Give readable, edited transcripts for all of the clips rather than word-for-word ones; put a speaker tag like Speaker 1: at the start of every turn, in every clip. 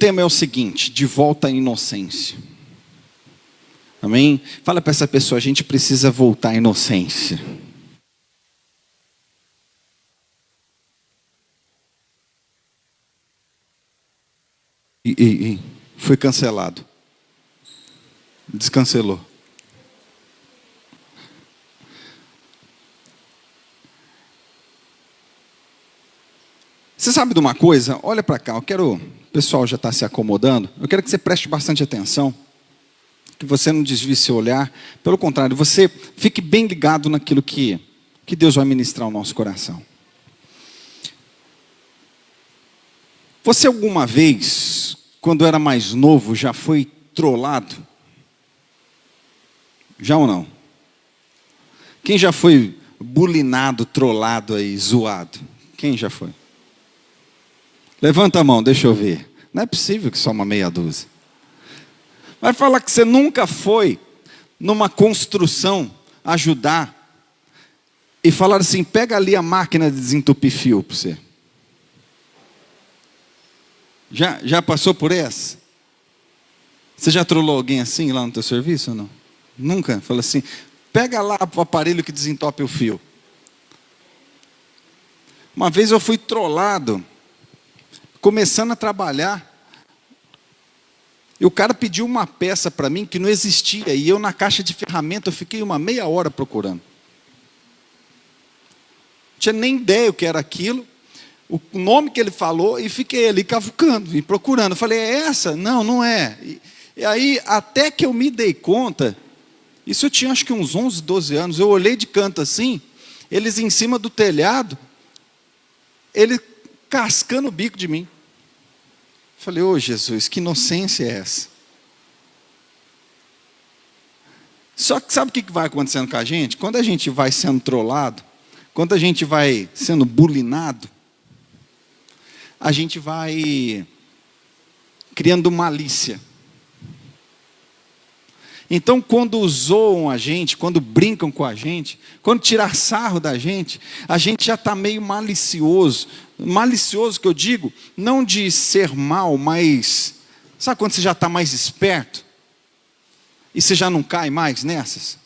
Speaker 1: tema é o seguinte: de volta à inocência. Amém? Fala para essa pessoa, a gente precisa voltar à inocência. Foi cancelado. Descancelou. Você sabe de uma coisa? Olha para cá, o pessoal já está se acomodando. Eu quero que você preste bastante atenção. Que você não desvie seu olhar. Pelo contrário, você fique bem ligado naquilo que Deus vai ministrar ao nosso coração. Você alguma vez, quando era mais novo, já foi trollado? Já ou não? Quem já foi bulinado, trollado aí, zoado? Quem já foi? Levanta a mão, deixa eu ver. Não é possível que só uma meia dúzia. Vai falar que você nunca foi numa construção ajudar e falar assim, pega ali a máquina de desentupir fio para você. Já passou por essa? Você já trollou alguém assim lá no teu serviço ou não? Nunca? Fala assim, pega lá o aparelho que desentope o fio. Uma vez eu fui trollado, começando a trabalhar, e o cara pediu uma peça para mim que não existia, e eu na caixa de ferramenta eu fiquei uma meia hora procurando. Não tinha nem ideia o que era aquilo, o nome que ele falou, e fiquei ali cavucando e procurando. Eu falei, é essa? Não, não é. E aí, até que eu me dei conta, isso eu tinha acho que uns 11, 12 anos, eu olhei de canto assim, eles em cima do telhado, ele cascando o bico de mim. Falei, ô Jesus, que inocência é essa? Só que sabe o que vai acontecendo com a gente? Quando a gente vai sendo trollado, quando a gente vai sendo bulinado, a gente vai criando malícia. Então, quando zoam a gente, quando brincam com a gente, quando tirar sarro da gente, a gente já está meio malicioso. Malicioso que eu digo, não de ser mal, mas... Sabe quando você já está mais esperto? E você já não cai mais nessas?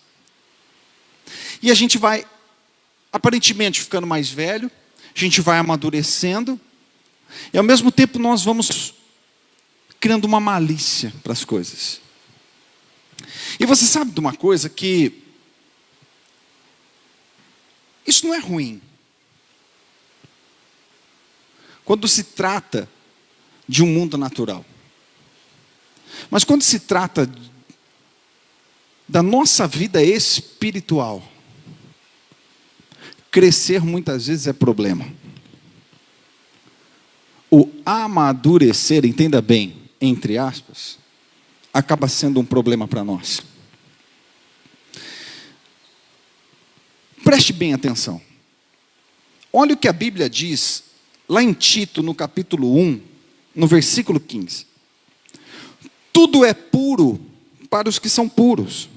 Speaker 1: E a gente vai, aparentemente, ficando mais velho, a gente vai amadurecendo, e ao mesmo tempo nós vamos criando uma malícia para as coisas. E você sabe de uma coisa que isso não é ruim. Quando se trata de um mundo natural. Mas quando se trata da nossa vida espiritual, crescer muitas vezes é problema. O amadurecer, entenda bem, entre aspas, acaba sendo um problema para nós. Preste bem atenção. Olha o que a Bíblia diz, lá em Tito, no capítulo 1, no versículo 15. Tudo é puro para os que são puros,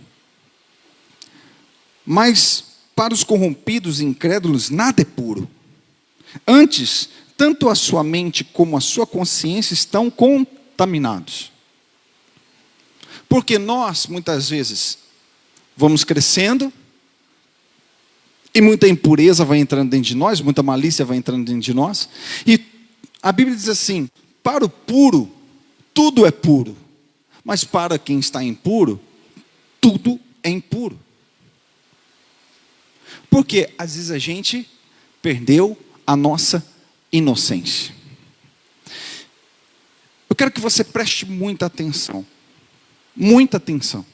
Speaker 1: mas para os corrompidos e incrédulos nada é puro. Antes, tanto a sua mente como a sua consciência estão contaminados. Porque nós, muitas vezes, vamos crescendo, e muita impureza vai entrando dentro de nós, muita malícia vai entrando dentro de nós, e a Bíblia diz assim, para o puro, tudo é puro, mas para quem está impuro, tudo é impuro. Porque às vezes a gente perdeu a nossa inocência. Eu quero que você preste muita atenção. Muita atenção.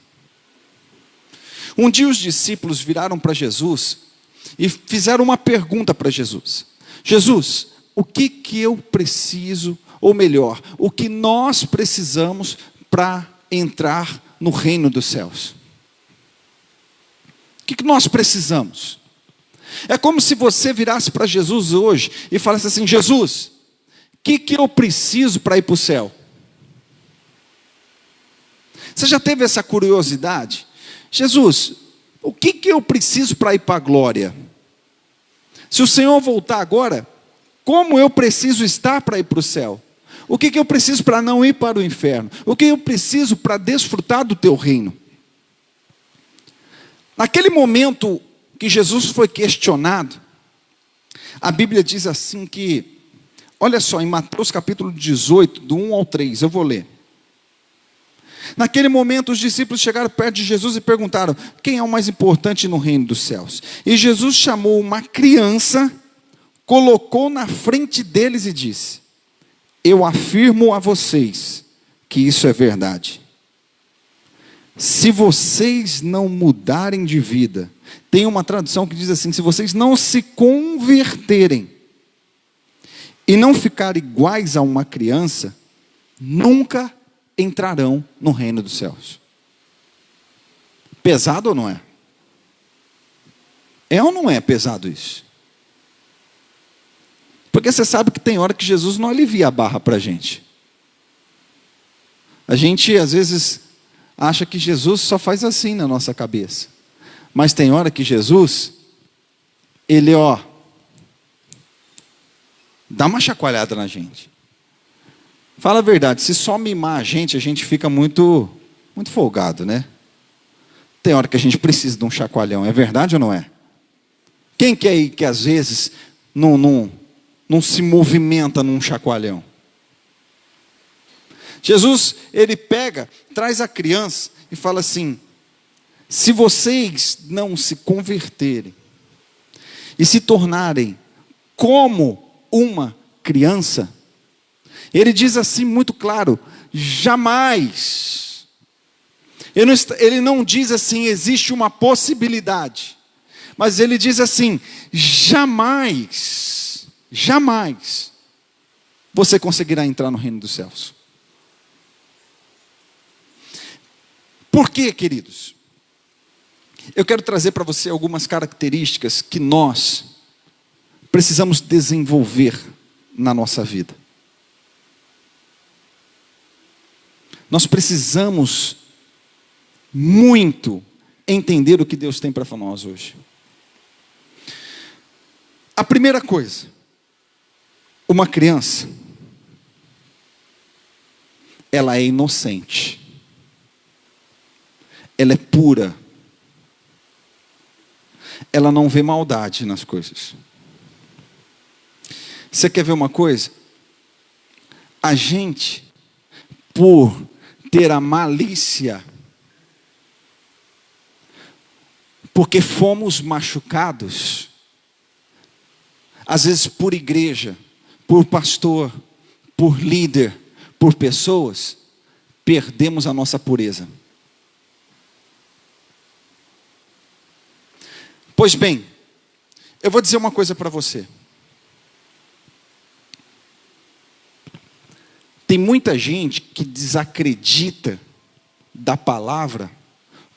Speaker 1: Um dia os discípulos viraram para Jesus e fizeram uma pergunta para Jesus. Jesus, o que eu preciso, ou melhor, o que nós precisamos para entrar no reino dos céus? O que nós precisamos? É como se você virasse para Jesus hoje e falasse assim, Jesus, o que eu preciso para ir para o céu? Você já teve essa curiosidade? Jesus, o que eu preciso para ir para a glória? Se o Senhor voltar agora, como eu preciso estar para ir para o céu? O que eu preciso para não ir para o inferno? O que eu preciso para desfrutar do teu reino? Naquele momento que Jesus foi questionado, a Bíblia diz assim que, olha só, em Mateus capítulo 18, do 1 ao 3, eu vou ler. Naquele momento os discípulos chegaram perto de Jesus e perguntaram: quem é o mais importante no reino dos céus? E Jesus chamou uma criança, colocou na frente deles e disse: eu afirmo a vocês que isso é verdade. Se vocês não mudarem de vida, tem uma tradução que diz assim: se vocês não se converterem e não ficarem iguais a uma criança, nunca entrarão no reino dos céus. Pesado ou não é? É ou não é pesado isso? Porque você sabe que tem hora que Jesus não alivia a barra para a gente. A gente às vezes acha que Jesus só faz assim na nossa cabeça. Mas tem hora que Jesus, ele dá uma chacoalhada na gente. Fala a verdade, se só mimar a gente fica muito folgado, né? Tem hora que a gente precisa de um chacoalhão, é verdade ou não é? Quem que é aí que às vezes não se movimenta num chacoalhão? Jesus, ele pega, traz a criança e fala assim: se vocês não se converterem e se tornarem como uma criança, ele diz assim muito claro: jamais. Ele não diz assim, existe uma possibilidade, mas ele diz assim: jamais, jamais você conseguirá entrar no reino dos céus. Por quê, queridos? Eu quero trazer para você algumas características que nós precisamos desenvolver na nossa vida. Nós precisamos muito entender o que Deus tem para nós hoje. A primeira coisa, uma criança, ela é inocente, ela é pura, ela não vê maldade nas coisas. Você quer ver uma coisa? A gente, por ter a malícia, porque fomos machucados, às vezes por igreja, por pastor, por líder, por pessoas, perdemos a nossa pureza. Pois bem, eu vou dizer uma coisa para você. Tem muita gente que desacredita da palavra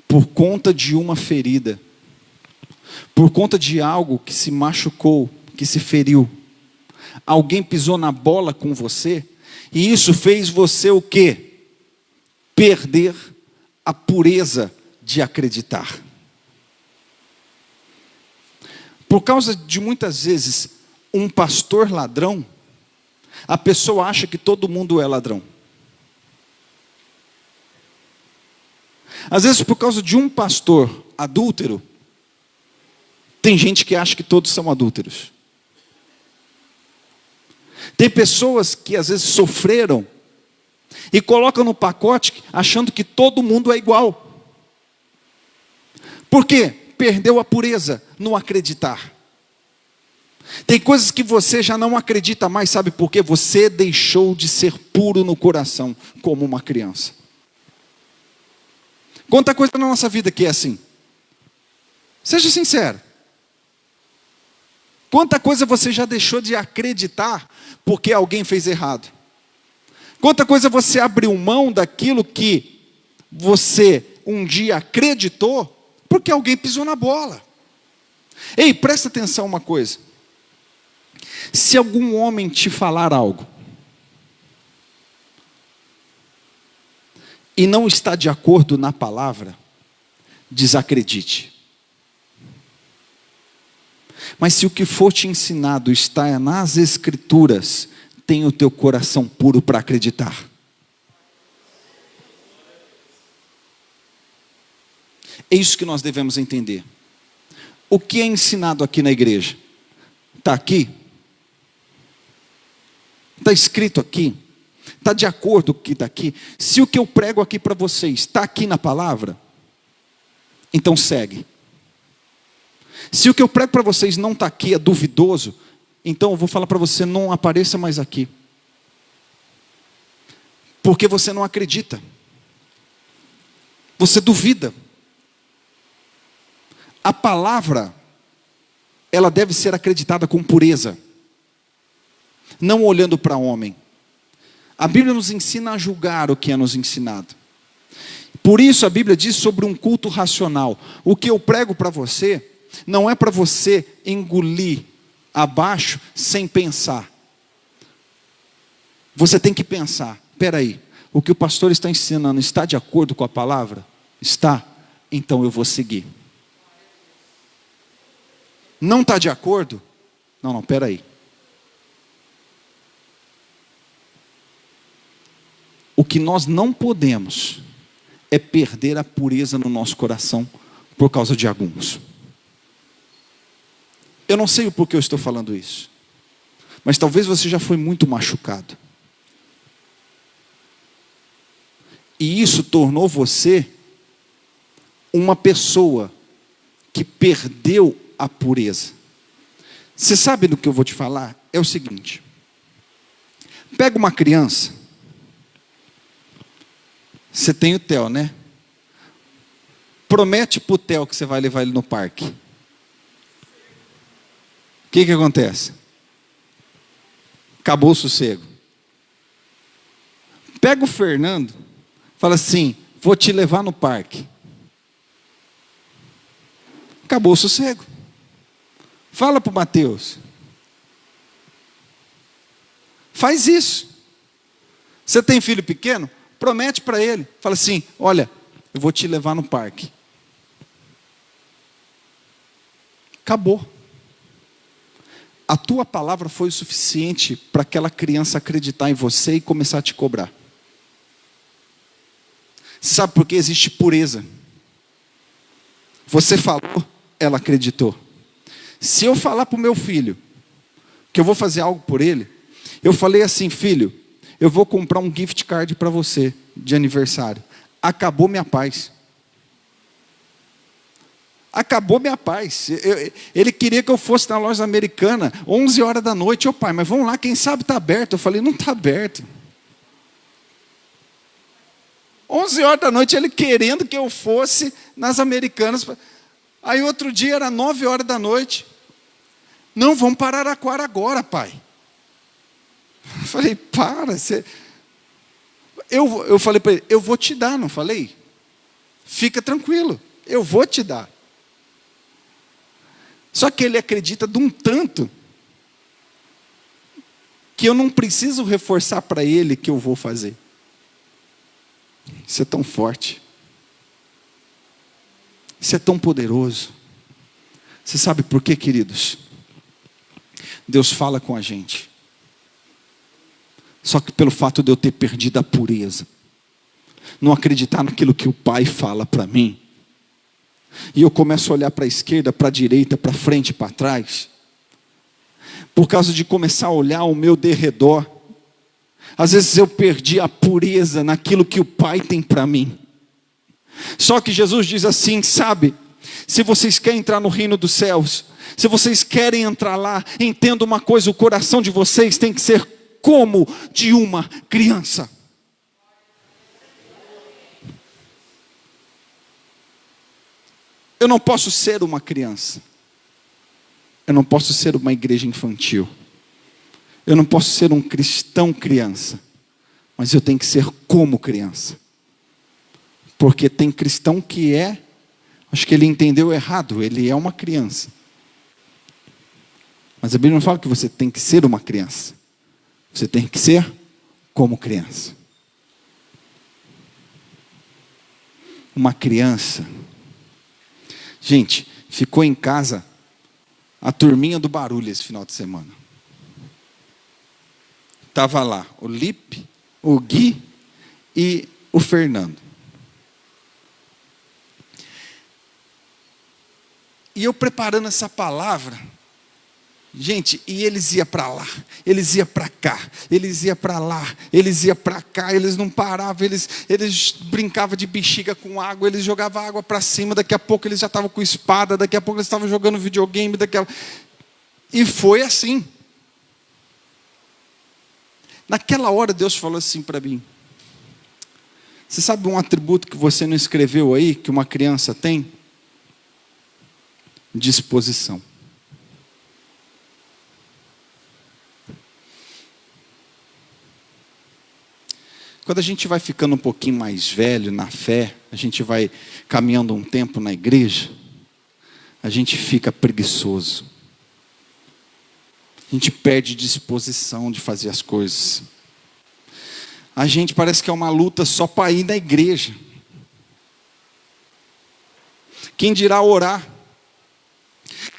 Speaker 1: por conta de uma ferida, por conta de algo que se machucou, que se feriu. Alguém pisou na bola com você, e isso fez você o quê? Perder a pureza de acreditar. Por causa de muitas vezes um pastor ladrão, a pessoa acha que todo mundo é ladrão. Às vezes por causa de um pastor adúltero, tem gente que acha que todos são adúlteros. Tem pessoas que às vezes sofreram e colocam no pacote achando que todo mundo é igual. Por quê? Perdeu a pureza no acreditar. Tem coisas que você já não acredita mais, sabe por quê? Você deixou de ser puro no coração, como uma criança. Quanta coisa na nossa vida que é assim. Seja sincero. Quanta coisa você já deixou de acreditar porque alguém fez errado? Quanta coisa você abriu mão daquilo que você um dia acreditou porque alguém pisou na bola? Ei, presta atenção uma coisa. Se algum homem te falar algo e não está de acordo na palavra, desacredite. Mas se o que for te ensinado está nas Escrituras, tenha o teu coração puro para acreditar. É isso que nós devemos entender. O que é ensinado aqui na igreja? Está aqui? Está escrito aqui? Está de acordo com o que está aqui? Se o que eu prego aqui para vocês está aqui na palavra, então segue. Se o que eu prego para vocês não está aqui, é duvidoso, então eu vou falar para você, não apareça mais aqui. Porque você não acredita. Você duvida. A palavra, ela deve ser acreditada com pureza, não olhando para o homem. A Bíblia nos ensina a julgar o que é nos ensinado. Por isso a Bíblia diz sobre um culto racional. O que eu prego para você, não é para você engolir abaixo sem pensar. Você tem que pensar, espera aí, o que o pastor está ensinando está de acordo com a palavra? Está? Então eu vou seguir. Não está de acordo? Não, espera aí. O que nós não podemos é perder a pureza no nosso coração por causa de alguns. Eu não sei o porquê eu estou falando isso, mas talvez você já foi muito machucado. E isso tornou você uma pessoa que perdeu a pureza. Você sabe do que eu vou te falar? É o seguinte: pega uma criança. Você tem o Theo, né? Promete para o Theo que você vai levar ele no parque. O que acontece? Acabou o sossego. Pega o Fernando, fala assim, vou te levar no parque. Acabou o sossego. Fala para o Mateus. Faz isso. Você tem filho pequeno? Promete para ele. Fala assim, olha, eu vou te levar no parque. Acabou. A tua palavra foi o suficiente para aquela criança acreditar em você e começar a te cobrar. Você sabe por que existe pureza? Você falou, ela acreditou. Se eu falar para o meu filho que eu vou fazer algo por ele, eu falei assim, filho, eu vou comprar um gift card para você de aniversário. Acabou minha paz. Acabou minha paz. Ele queria que eu fosse na loja americana, 11 horas da noite. Ô pai, mas vamos lá, quem sabe está aberto. Eu falei, não está aberto. 11 horas da noite, ele querendo que eu fosse nas americanas. Aí outro dia era 9 horas da noite. Não, vamos para Araraquara agora, pai. Eu falei, para. Eu falei para ele, eu vou te dar, não falei? Fica tranquilo, eu vou te dar. Só que ele acredita de um tanto que eu não preciso reforçar para ele que eu vou fazer. Isso é tão forte. Isso é tão poderoso. Você sabe por quê, queridos? Deus fala com a gente. Só que pelo fato de eu ter perdido a pureza, não acreditar naquilo que o Pai fala para mim, e eu começo a olhar para a esquerda, para a direita, para frente, para trás, por causa de começar a olhar ao meu derredor, às vezes eu perdi a pureza naquilo que o Pai tem para mim. Só que Jesus diz assim, sabe, se vocês querem entrar no reino dos céus, se vocês querem entrar lá, entenda uma coisa, o coração de vocês tem que ser como de uma criança. Eu não posso ser uma criança. Eu não posso ser uma igreja infantil. Eu não posso ser um cristão criança. Mas eu tenho que ser como criança. Porque tem cristão que acho que ele entendeu errado, ele é uma criança. Mas a Bíblia não fala que você tem que ser uma criança. Você tem que ser como criança. Uma criança. Gente, ficou em casa a turminha do barulho esse final de semana. Estava lá o Lipe, o Gui e o Fernando. E eu preparando essa palavra, gente, e eles iam para lá, eles iam para cá, eles iam para lá, eles iam para cá, eles não paravam, eles brincavam de bexiga com água, eles jogavam água para cima, daqui a pouco eles já estavam com espada, daqui a pouco eles estavam jogando videogame, e foi assim. Naquela hora Deus falou assim para mim: você sabe um atributo que você não escreveu aí, que uma criança tem? Disposição. Quando a gente vai ficando um pouquinho mais velho na fé, a gente vai caminhando um tempo na igreja, a gente fica preguiçoso. A gente perde disposição de fazer as coisas. A gente parece que é uma luta só para ir na igreja. Quem dirá orar?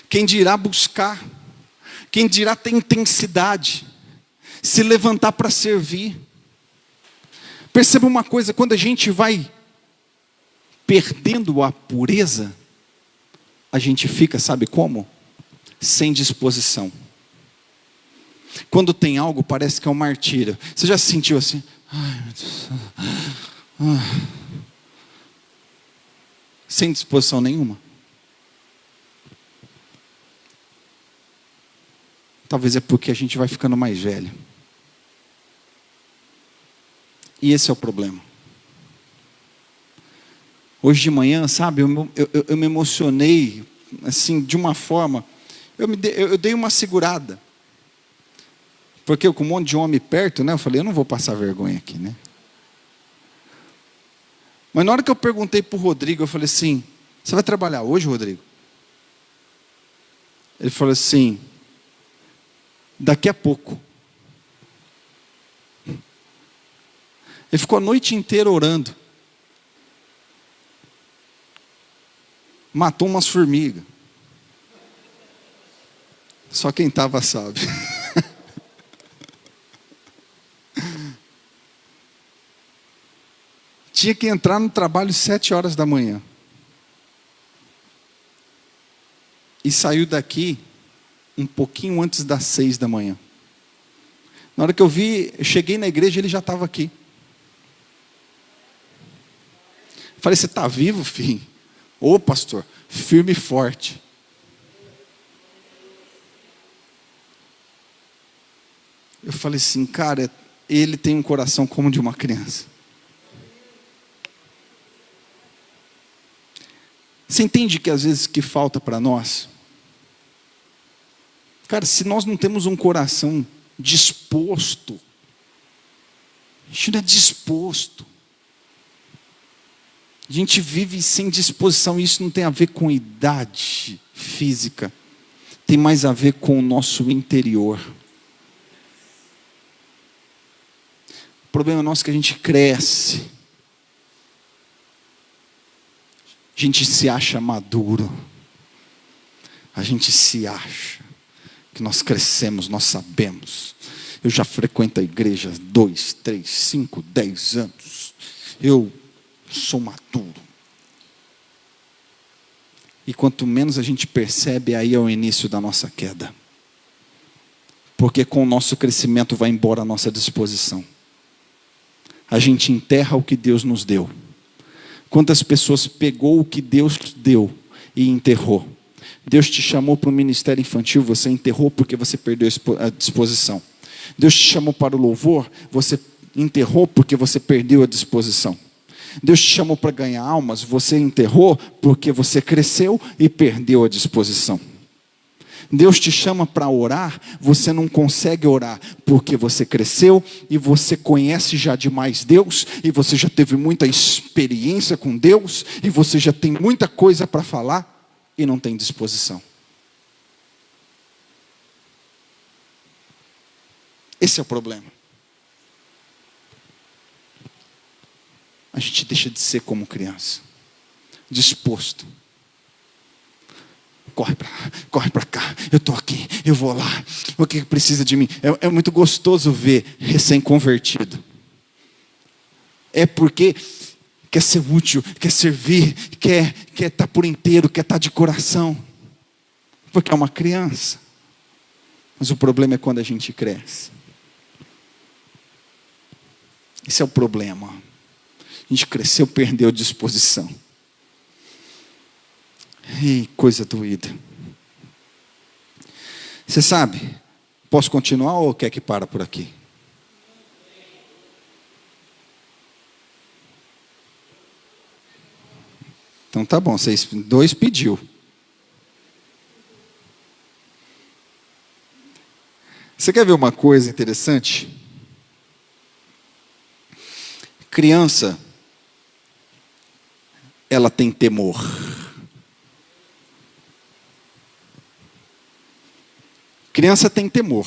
Speaker 1: Quem dirá buscar? Quem dirá ter intensidade? Se levantar para servir? Perceba uma coisa, quando a gente vai perdendo a pureza, a gente fica, sabe como? Sem disposição. Quando tem algo, parece que é um martírio. Você já se sentiu assim? Ai, meu Deus. Sem disposição nenhuma? Talvez é porque a gente vai ficando mais velho. E esse é o problema. Hoje de manhã, sabe, eu me emocionei, assim, de uma forma, eu dei uma segurada. Porque eu com um monte de homem perto, né, eu falei, eu não vou passar vergonha aqui, né. Mas na hora que eu perguntei para o Rodrigo, eu falei assim, você vai trabalhar hoje, Rodrigo? Ele falou assim, daqui a pouco. Ele ficou a noite inteira orando. Matou umas formigas. Só quem estava sabe. Tinha que entrar no trabalho 7 horas da manhã. E saiu daqui um pouquinho antes das 6 da manhã. Na hora que eu cheguei na igreja, ele já estava aqui. Falei, você está vivo, filho? Ô pastor, firme e forte. Eu falei assim, cara, ele tem um coração como de uma criança. Você entende que às vezes que falta para nós? Cara, se nós não temos um coração disposto, a gente não é disposto. A gente vive sem disposição, e isso não tem a ver com idade física, tem mais a ver com o nosso interior. O problema nosso é que a gente cresce, a gente se acha maduro, a gente se acha que nós crescemos, nós sabemos. Eu já frequento a igreja 2, 3, 5, 10 anos, eu sou maduro. E quanto menos a gente percebe, aí é o início da nossa queda. Porque com o nosso crescimento vai embora a nossa disposição. A gente enterra o que Deus nos deu. Quantas pessoas pegou o que Deus deu e enterrou? Deus te chamou para o ministério infantil, você enterrou porque você perdeu a disposição. Deus te chamou para o louvor, você enterrou porque você perdeu a disposição. Deus te chamou para ganhar almas, você enterrou porque você cresceu e perdeu a disposição. Deus te chama para orar, você não consegue orar porque você cresceu e você conhece já demais Deus, e você já teve muita experiência com Deus, e você já tem muita coisa para falar e não tem disposição. Esse é o problema. A gente deixa de ser como criança, disposto. corre para cá, eu estou aqui, eu vou lá, o que precisa de mim? É muito gostoso ver recém-convertido. É porque quer ser útil, quer servir, quer estar por inteiro, quer estar de coração. Porque é uma criança. Mas o problema é quando a gente cresce. Esse é o problema. A gente cresceu, perdeu disposição. Ih, coisa doída. Você sabe, posso continuar ou quer que para por aqui? Então tá bom, vocês dois pediu. Você quer ver uma coisa interessante? Criança, ela tem temor. Criança tem temor.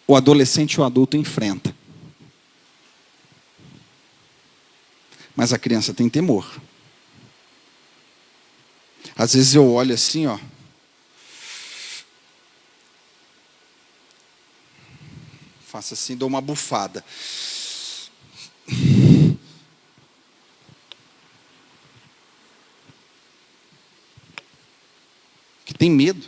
Speaker 1: O adolescente e o adulto enfrenta. Mas a criança tem temor. Às vezes eu olho assim, ó. Faço assim, dou uma bufada. Que tem medo.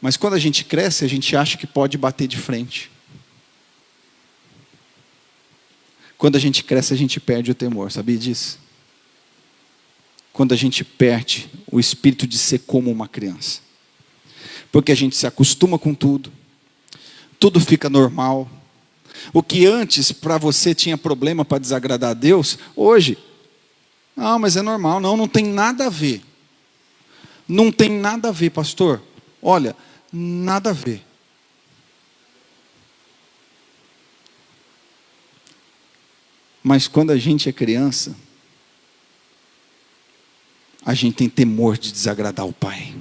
Speaker 1: Mas quando a gente cresce, a gente acha que pode bater de frente. Quando a gente cresce, a gente perde o temor, sabia disso? Quando a gente perde o espírito de ser como uma criança. Porque a gente se acostuma com tudo. Tudo fica normal. O que antes para você tinha problema para desagradar a Deus, hoje, não, mas é normal. Não tem nada a ver. Não tem nada a ver, pastor. Olha, nada a ver. Mas quando a gente é criança, a gente tem temor de desagradar o pai.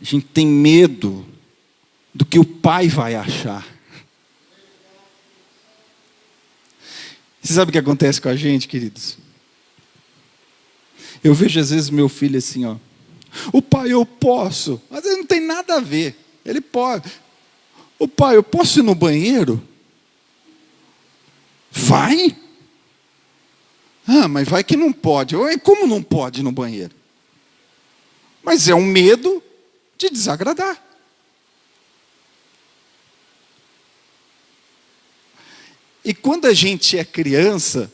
Speaker 1: A gente tem medo do que o pai vai achar. Você sabe o que acontece com a gente, queridos? Eu vejo às vezes meu filho assim, ó. O pai, eu posso. Às vezes não tem nada a ver. Ele pode. O pai, eu posso ir no banheiro? Vai? Ah, mas vai que não pode. Como não pode ir no banheiro? Mas é um medo de desagradar. E quando a gente é criança,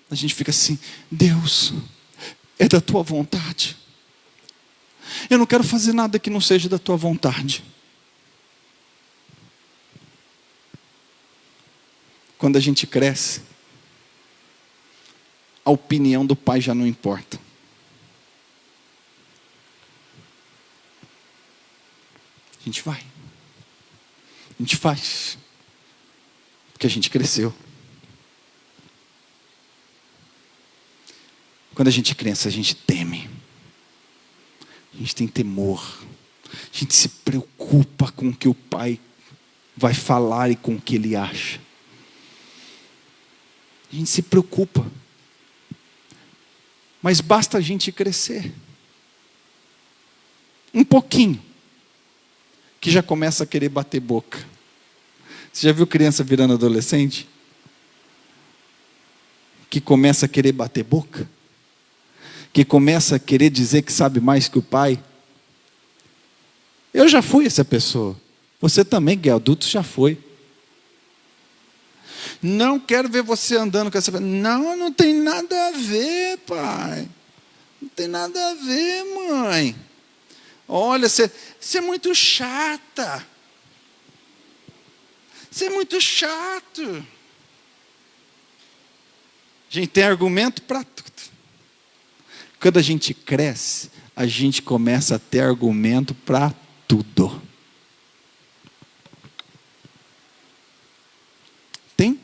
Speaker 1: a gente fica assim, Deus, é da tua vontade. Eu não quero fazer nada que não seja da tua vontade. Quando a gente cresce, a opinião do pai já não importa. A gente vai. A gente faz. Porque a gente cresceu. Quando a gente é criança, a gente teme. A gente tem temor. A gente se preocupa com o que o pai vai falar e com o que ele acha. A gente se preocupa. Mas basta a gente crescer. Um pouquinho. Que já começa a querer bater boca. Você já viu criança virando adolescente? Que começa a querer bater boca? Que começa a querer dizer que sabe mais que o pai? Eu já fui essa pessoa. Você também, que é adulto, já foi. Não quero ver você andando com essa pessoa. Não tem nada a ver, pai. Não tem nada a ver, mãe. Olha, você é muito chata. Você é muito chato. A gente tem argumento para tudo. Quando a gente cresce, a gente começa a ter argumento para tudo. Tem?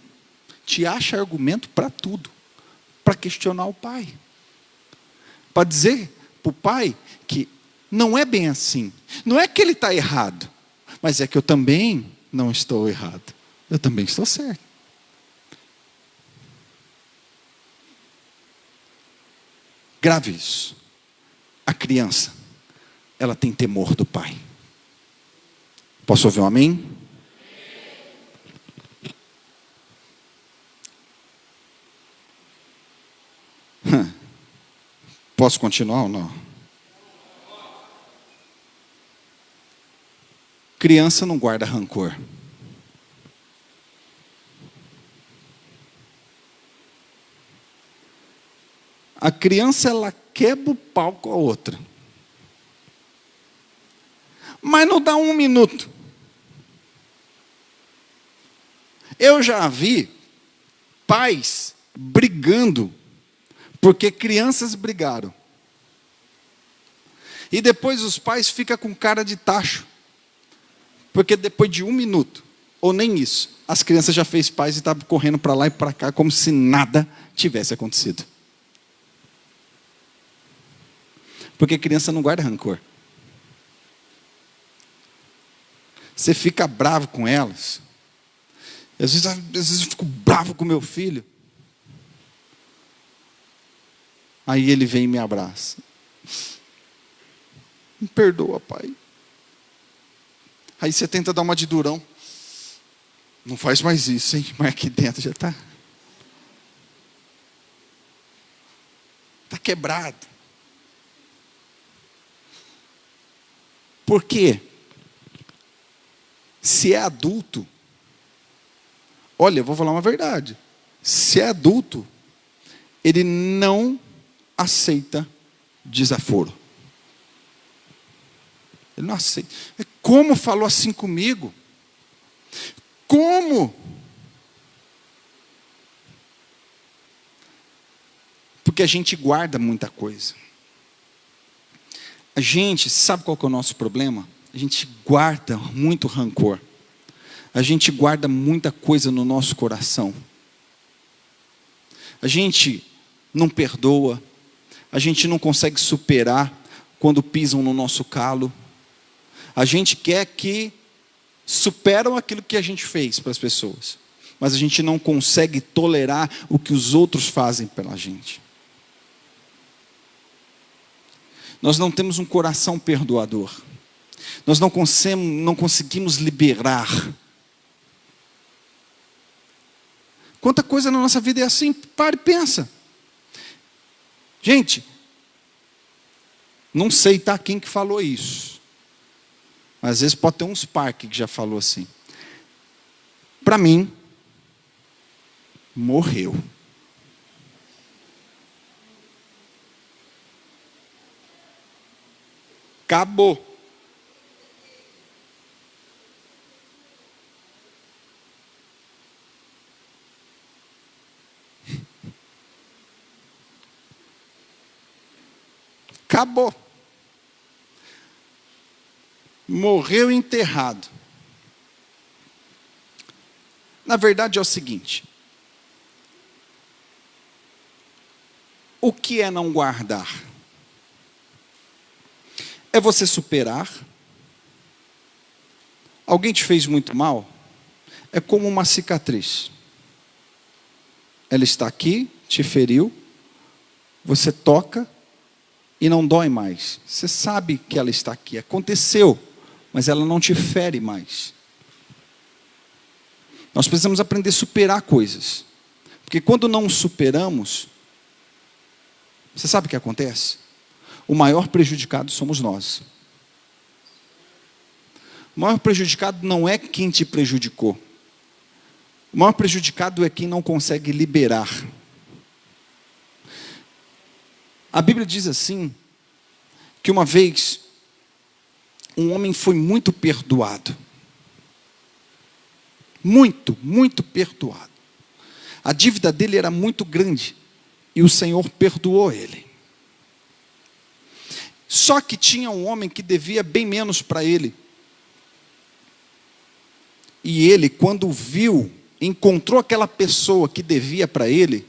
Speaker 1: Te acha argumento para tudo. Para questionar o pai. Para dizer para o pai que não é bem assim. Não é que ele está errado. Mas é que eu também não estou errado. eu também estou certo. Grave isso. A criança, ela tem temor do pai. Posso ouvir um amém? Posso continuar ou não? Criança não guarda rancor. A criança, ela quebra o pau com a outra. Mas não dá um minuto. Eu já vi pais brigando porque crianças brigaram. E depois os pais ficam com cara de tacho. Porque depois de um minuto, ou nem isso, as crianças já fez paz e estavam correndo para lá e para cá como se nada tivesse acontecido. Porque criança não guarda rancor. Você fica bravo com elas. Às vezes eu fico bravo com meu filho. Aí ele vem e me abraça. Me perdoa, pai. Aí você tenta dar uma de durão. Não faz mais isso, hein? Mas aqui dentro já está. Está quebrado. Por quê? Se é adulto, olha, eu vou falar uma verdade. Se é adulto, ele não aceita desaforo. Ele não aceita. Como falou assim comigo? Como? Porque a gente guarda muita coisa. A gente, sabe qual que é o nosso problema? A gente guarda muito rancor. A gente guarda muita coisa no nosso coração. A gente não perdoa. A gente não consegue superar quando pisam no nosso calo. A gente quer que superam aquilo que a gente fez para as pessoas. Mas a gente não consegue tolerar o que os outros fazem pela gente. Nós não temos um coração perdoador. Nós não conseguimos liberar. Quanta coisa na nossa vida é assim, para e pensa. Gente, não sei quem que falou isso. Mas às vezes pode ter uns parques que já falou assim. Para mim, morreu. Acabou. Acabou. Morreu enterrado. Na verdade é o seguinte. O que é não guardar? É você superar. Alguém te fez muito mal? É como uma cicatriz. Ela está aqui, te feriu. Você toca e não dói mais. Você sabe que ela está aqui. Aconteceu, mas ela não te fere mais. Nós precisamos aprender a superar coisas. Porque quando não superamos, você sabe o que acontece? O maior prejudicado somos nós. O maior prejudicado não é quem te prejudicou. O maior prejudicado é quem não consegue liberar. A Bíblia diz assim, que uma vez, um homem foi muito perdoado. Muito, muito perdoado. A dívida dele era muito grande, e o Senhor perdoou ele. Só que tinha um homem que devia bem menos para ele. E ele, quando encontrou aquela pessoa que devia para ele,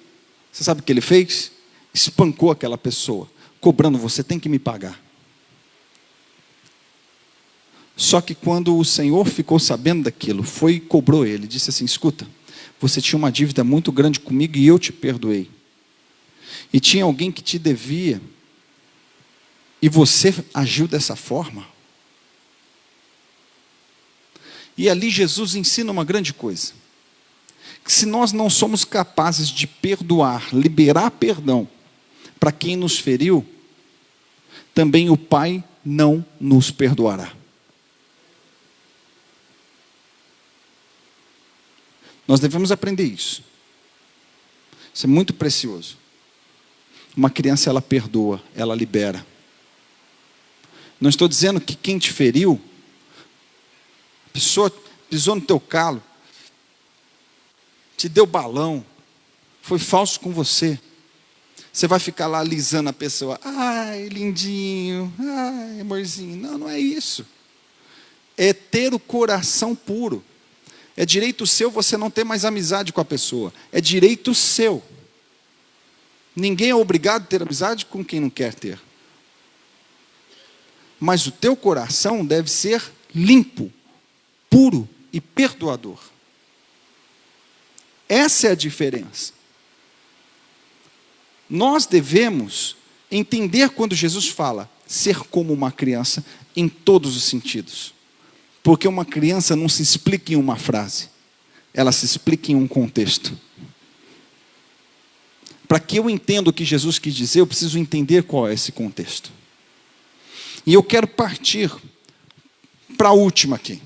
Speaker 1: você sabe o que ele fez? Espancou aquela pessoa, cobrando: você tem que me pagar. Só que quando o Senhor ficou sabendo daquilo, foi e cobrou ele, disse assim: escuta, você tinha uma dívida muito grande comigo e eu te perdoei. E tinha alguém que te devia, e você agiu dessa forma. E ali Jesus ensina uma grande coisa: que se nós não somos capazes de perdoar, liberar perdão para quem nos feriu, também o Pai não nos perdoará. Nós devemos aprender isso. Isso é muito precioso. Uma criança, ela perdoa, ela libera. Não estou dizendo que quem te feriu, a pessoa pisou no teu calo, te deu balão, foi falso com você. Você vai ficar lá alisando a pessoa. Ai, lindinho, ai, amorzinho. Não, não é isso. É ter o coração puro. É direito seu você não ter mais amizade com a pessoa. É direito seu. Ninguém é obrigado a ter amizade com quem não quer ter. Mas o teu coração deve ser limpo, puro e perdoador. Essa é a diferença. Nós devemos entender quando Jesus fala ser como uma criança em todos os sentidos. Porque uma criança não se explica em uma frase, ela se explica em um contexto. Para que eu entenda o que Jesus quis dizer, eu preciso entender qual é esse contexto. E eu quero partir para a última aqui.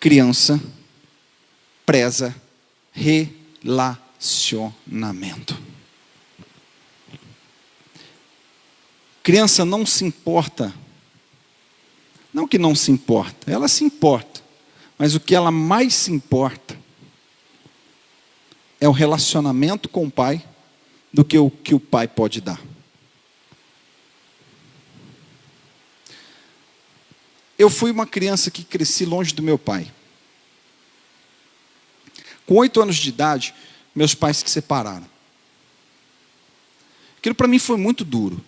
Speaker 1: Criança preza relacionamento. Criança não se importa. Não que não se importa, ela se importa. Mas o que ela mais se importa é o relacionamento com o pai do que o pai pode dar. Eu fui uma criança que cresci longe do meu pai. Com 8 anos de idade, meus pais se separaram. Aquilo para mim foi muito duro.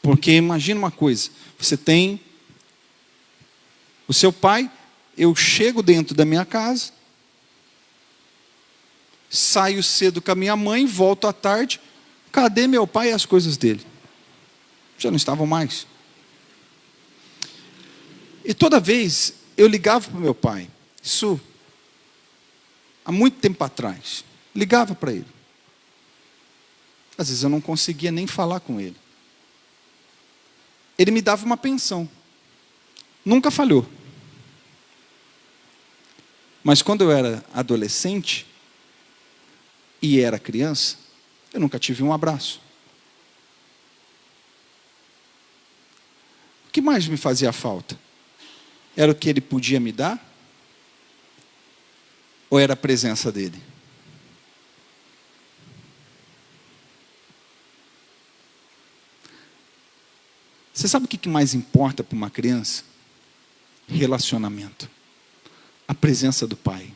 Speaker 1: Porque imagina uma coisa, você tem o seu pai, eu chego dentro da minha casa, saio cedo com a minha mãe, volto à tarde, cadê meu pai e as coisas dele? Já não estavam mais. E toda vez eu ligava para o meu pai, isso há muito tempo atrás, ligava para ele. Às vezes eu não conseguia nem falar com ele. Ele me dava uma pensão, nunca falhou. Mas quando eu era adolescente e era criança, eu nunca tive um abraço. O que mais me fazia falta? Era o que ele podia me dar? Ou era a presença dele? Você sabe o que mais importa para uma criança? Relacionamento. A presença do pai.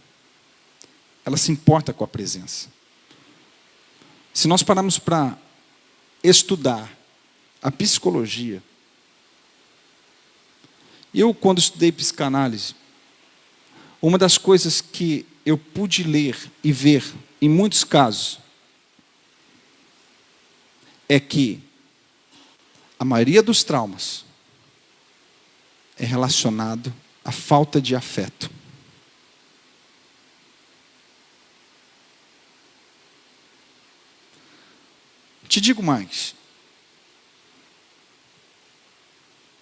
Speaker 1: Ela se importa com a presença. Se nós pararmos para estudar a psicologia, eu, quando estudei psicanálise, uma das coisas que eu pude ler e ver, em muitos casos, é que a maioria dos traumas é relacionado à falta de afeto. Te digo mais.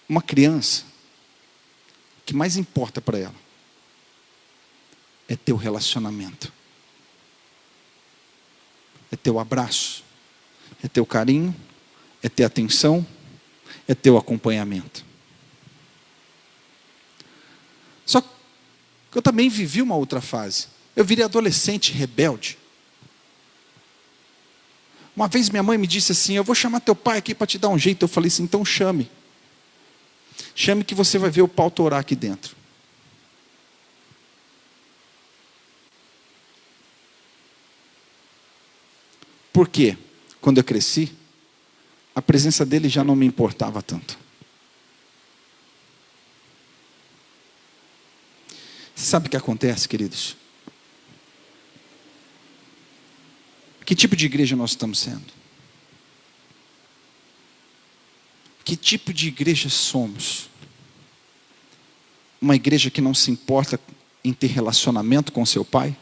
Speaker 1: Uma criança, o que mais importa para ela é ter o relacionamento. É ter o abraço. É ter o carinho. É ter atenção. É ter o acompanhamento. Só que eu também vivi uma outra fase. Eu virei adolescente rebelde. Uma vez minha mãe me disse assim: eu vou chamar teu pai aqui para te dar um jeito. Eu falei assim: então chame. Chame que você vai ver o pau torar aqui dentro. Por quê? Quando eu cresci, a presença dele já não me importava tanto. Sabe o que acontece, queridos? Que tipo de igreja nós estamos sendo? Que tipo de igreja somos? Uma igreja que não se importa em ter relacionamento com seu pai?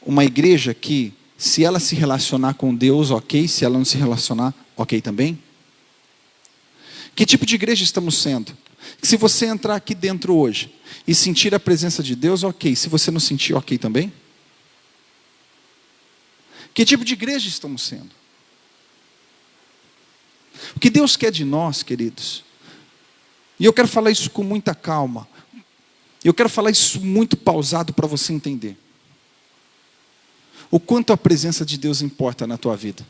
Speaker 1: Uma igreja que, se ela se relacionar com Deus, ok. Se ela não se relacionar, ok também? Que tipo de igreja estamos sendo? Se você entrar aqui dentro hoje e sentir a presença de Deus, ok. Se você não sentir, ok também? Que tipo de igreja estamos sendo? O que Deus quer de nós, queridos, e eu quero falar isso com muita calma, eu quero falar isso muito pausado para você entender. O quanto a presença de Deus importa na tua vida.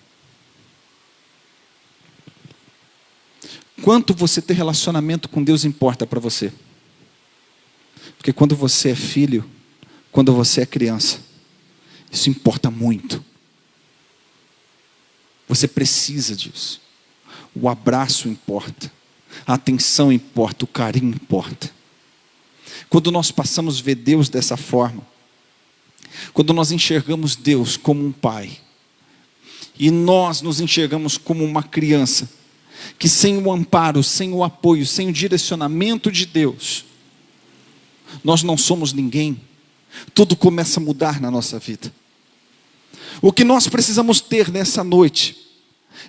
Speaker 1: Quanto você ter relacionamento com Deus importa para você. Porque quando você é filho, quando você é criança, isso importa muito. Você precisa disso. O abraço importa. A atenção importa. O carinho importa. Quando nós passamos a ver Deus dessa forma, quando nós enxergamos Deus como um pai, e nós nos enxergamos como uma criança, que sem o amparo, sem o apoio, sem o direcionamento de Deus, nós não somos ninguém, tudo começa a mudar na nossa vida. O que nós precisamos ter nessa noite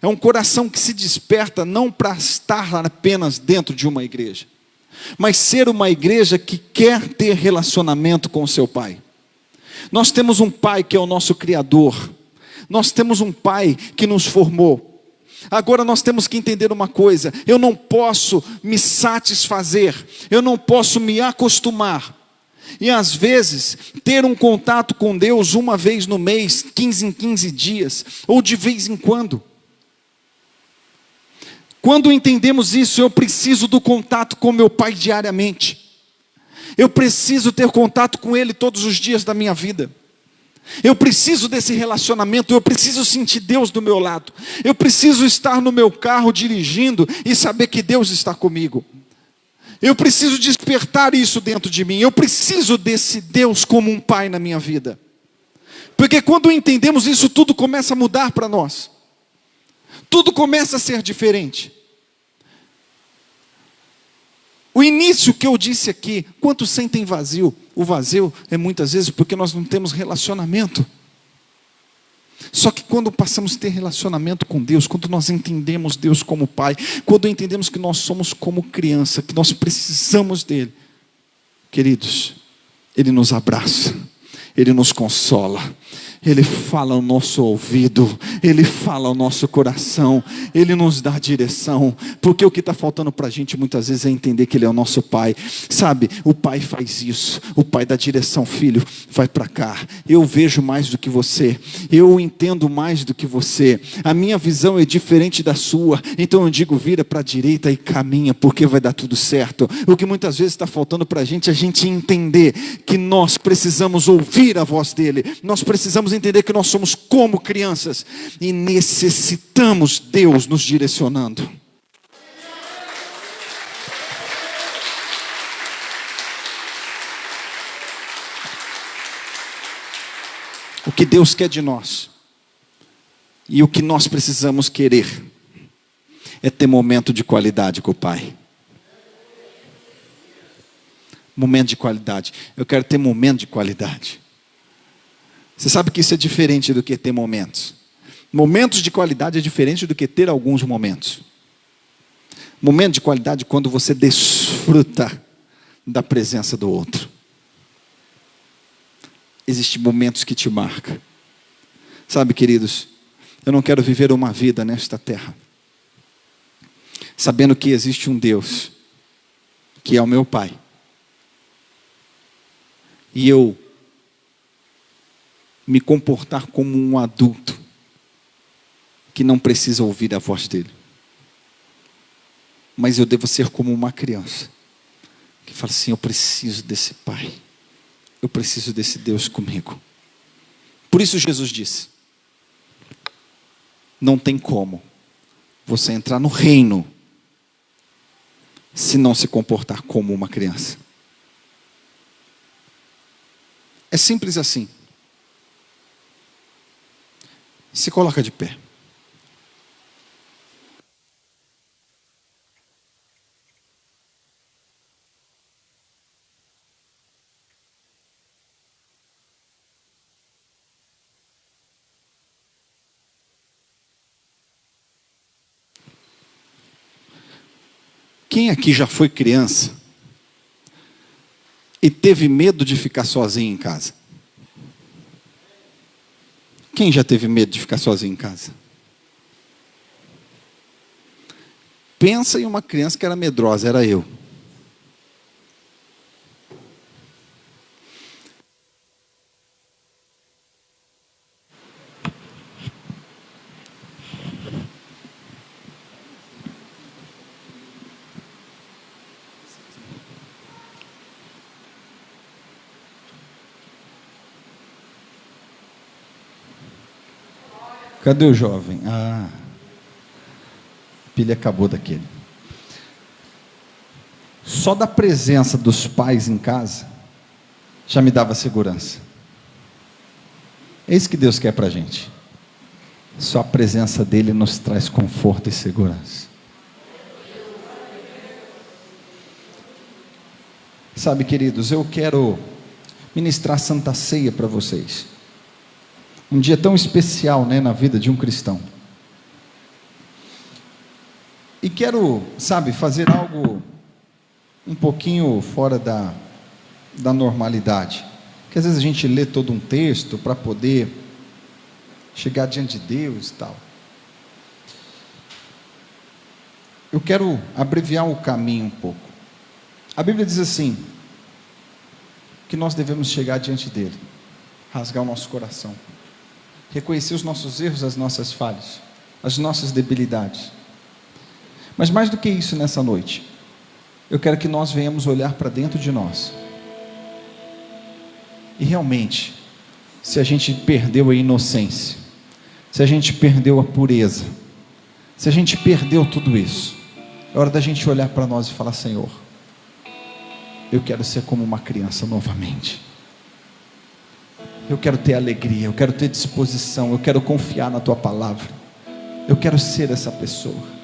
Speaker 1: é um coração que se desperta não para estar apenas dentro de uma igreja, mas ser uma igreja que quer ter relacionamento com o seu pai. Nós temos um pai que é o nosso Criador, nós temos um pai que nos formou. Agora nós temos que entender uma coisa: eu não posso me satisfazer, eu não posso me acostumar, e às vezes ter um contato com Deus uma vez no mês, 15 em 15 dias, ou de vez em quando. Quando entendemos isso, eu preciso do contato com meu pai diariamente. Eu preciso ter contato com ele todos os dias da minha vida. Eu preciso desse relacionamento, eu preciso sentir Deus do meu lado. Eu preciso estar no meu carro dirigindo e saber que Deus está comigo. Eu preciso despertar isso dentro de mim. Eu preciso desse Deus como um pai na minha vida. Porque quando entendemos isso, tudo começa a mudar para nós. Tudo começa a ser diferente. O início que eu disse aqui, quantos sentem vazio? O vazio é muitas vezes porque nós não temos relacionamento. Só que quando passamos a ter relacionamento com Deus, quando nós entendemos Deus como Pai, quando entendemos que nós somos como criança, que nós precisamos dEle, queridos, Ele nos abraça, Ele nos consola, Ele fala ao nosso ouvido, Ele fala ao nosso coração, Ele nos dá direção, porque o que está faltando para a gente muitas vezes é entender que Ele é o nosso Pai. Sabe, o Pai faz isso, o Pai dá direção: filho, vai para cá, eu vejo mais do que você, eu entendo mais do que você, a minha visão é diferente da sua, então eu digo: vira para a direita e caminha, porque vai dar tudo certo. O que muitas vezes está faltando para a gente entender que nós precisamos ouvir a voz dEle, nós precisamos entender que nós somos como crianças e necessitamos Deus nos direcionando. O que Deus quer de nós e o que nós precisamos querer é ter momento de qualidade com o Pai. Momento de qualidade. Eu quero ter momento de qualidade. Você sabe que isso é diferente do que ter momentos. Momentos de qualidade é diferente do que ter alguns momentos. Momento de qualidade é quando você desfruta da presença do outro. Existem momentos que te marcam. Sabe, queridos, eu não quero viver uma vida nesta terra sabendo que existe um Deus que é o meu Pai, e eu me comportar como um adulto que não precisa ouvir a voz dele, mas eu devo ser como uma criança que fala assim: eu preciso desse Pai, eu preciso desse Deus comigo. Por isso Jesus disse: Não tem como você entrar no reino se não se comportar como uma criança. É simples assim. Se coloca de pé. Quem aqui já foi criança e teve medo de ficar sozinho em casa? Quem já teve medo de ficar sozinho em casa? Pensa em uma criança que era medrosa, era eu. Cadê o jovem? A pilha acabou daquele. Só da presença dos pais em casa já me dava segurança. É isso que Deus quer para a gente. Só a presença dele nos traz conforto e segurança. Sabe, queridos, eu quero ministrar Santa Ceia para vocês. Um dia tão especial, né, na vida de um cristão. E quero, sabe, fazer algo um pouquinho fora da normalidade. Porque às vezes a gente lê todo um texto para poder chegar diante de Deus e tal. Eu quero abreviar o caminho um pouco. A Bíblia diz assim, que nós devemos chegar diante dele, rasgar o nosso coração, reconhecer os nossos erros, as nossas falhas, as nossas debilidades. Mas mais do que isso nessa noite, eu quero que nós venhamos olhar para dentro de nós. E realmente, se a gente perdeu a inocência, se a gente perdeu a pureza, se a gente perdeu tudo isso, é hora da gente olhar para nós e falar: Senhor, eu quero ser como uma criança novamente. Eu quero ter alegria, eu quero ter disposição, eu quero confiar na Tua palavra. Eu quero ser essa pessoa.